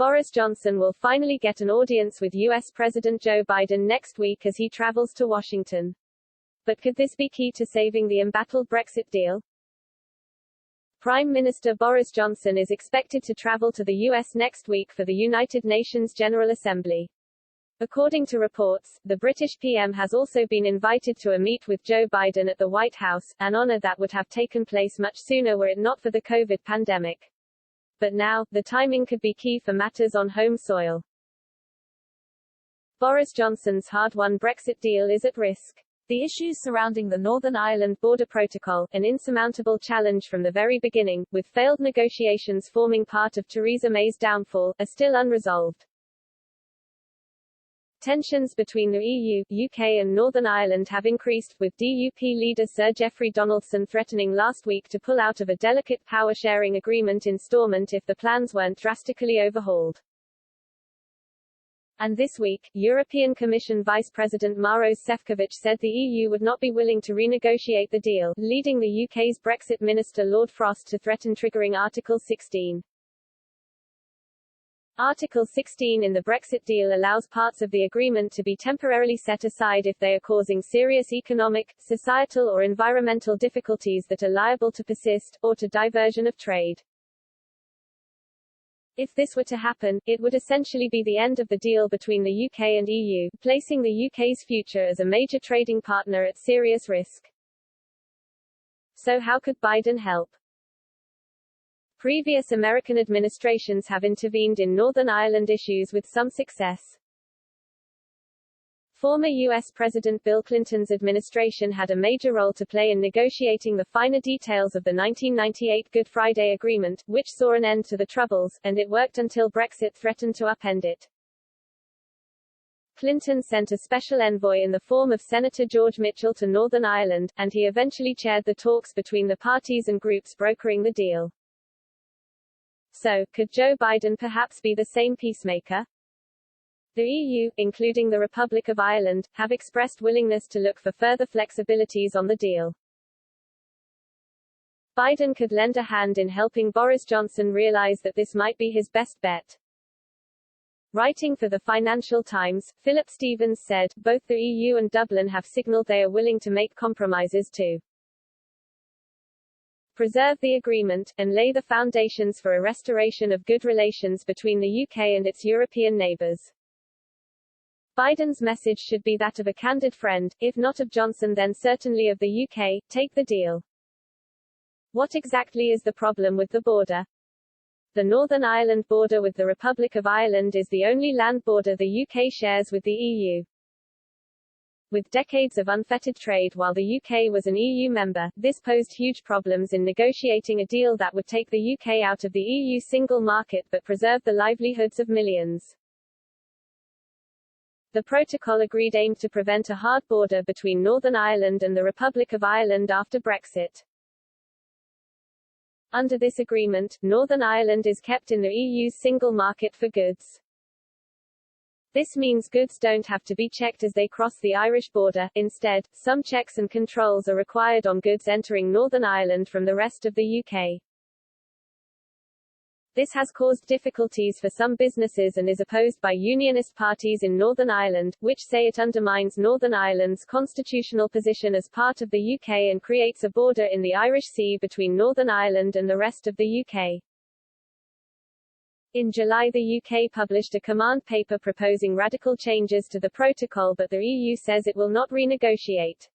Boris Johnson will finally get an audience with U.S. President Joe Biden next week as he travels to Washington. But could this be key to saving the embattled Brexit deal? Prime Minister Boris Johnson is expected to travel to the U.S. next week for the United Nations General Assembly. According to reports, the British PM has also been invited to a meet with Joe Biden at the White House, an honor that would have taken place much sooner were it not for the COVID pandemic. But now, the timing could be key for matters on home soil. Boris Johnson's hard-won Brexit deal is at risk. The issues surrounding the Northern Ireland Border Protocol, an insurmountable challenge from the very beginning, with failed negotiations forming part of Theresa May's downfall, are still unresolved. Tensions between the EU, UK and Northern Ireland have increased, with DUP leader Sir Geoffrey Donaldson threatening last week to pull out of a delicate power-sharing agreement in Stormont if the plans weren't drastically overhauled. And this week, European Commission Vice President Maros Sefcovic said the EU would not be willing to renegotiate the deal, leading the UK's Brexit Minister Lord Frost to threaten triggering Article 16. Article 16 in the Brexit deal allows parts of the agreement to be temporarily set aside if they are causing serious economic, societal or environmental difficulties that are liable to persist, or to diversion of trade. If this were to happen, it would essentially be the end of the deal between the UK and EU, placing the UK's future as a major trading partner at serious risk. So how could Biden help? Previous American administrations have intervened in Northern Ireland issues with some success. Former U.S. President Bill Clinton's administration had a major role to play in negotiating the finer details of the 1998 Good Friday Agreement, which saw an end to the Troubles, and it worked until Brexit threatened to upend it. Clinton sent a special envoy in the form of Senator George Mitchell to Northern Ireland, and he eventually chaired the talks between the parties and groups brokering the deal. So, could Joe Biden perhaps be the same peacemaker? The EU, including the Republic of Ireland, have expressed willingness to look for further flexibilities on the deal. Biden could lend a hand in helping Boris Johnson realize that this might be his best bet. Writing for the Financial Times, Philip Stevens said, both the EU and Dublin have signaled they are willing to make compromises to preserve the agreement, and lay the foundations for a restoration of good relations between the UK and its European neighbours. Biden's message should be that of a candid friend, if not of Johnson then certainly of the UK, take the deal. What exactly is the problem with the border? The Northern Ireland border with the Republic of Ireland is the only land border the UK shares with the EU. With decades of unfettered trade while the UK was an EU member, this posed huge problems in negotiating a deal that would take the UK out of the EU single market but preserve the livelihoods of millions. The protocol agreed aimed to prevent a hard border between Northern Ireland and the Republic of Ireland after Brexit. Under this agreement, Northern Ireland is kept in the EU's single market for goods. This means goods don't have to be checked as they cross the Irish border. Instead, some checks and controls are required on goods entering Northern Ireland from the rest of the UK. This has caused difficulties for some businesses and is opposed by unionist parties in Northern Ireland, which say it undermines Northern Ireland's constitutional position as part of the UK and creates a border in the Irish Sea between Northern Ireland and the rest of the UK. In July the UK published a command paper proposing radical changes to the protocol, but the EU says it will not renegotiate.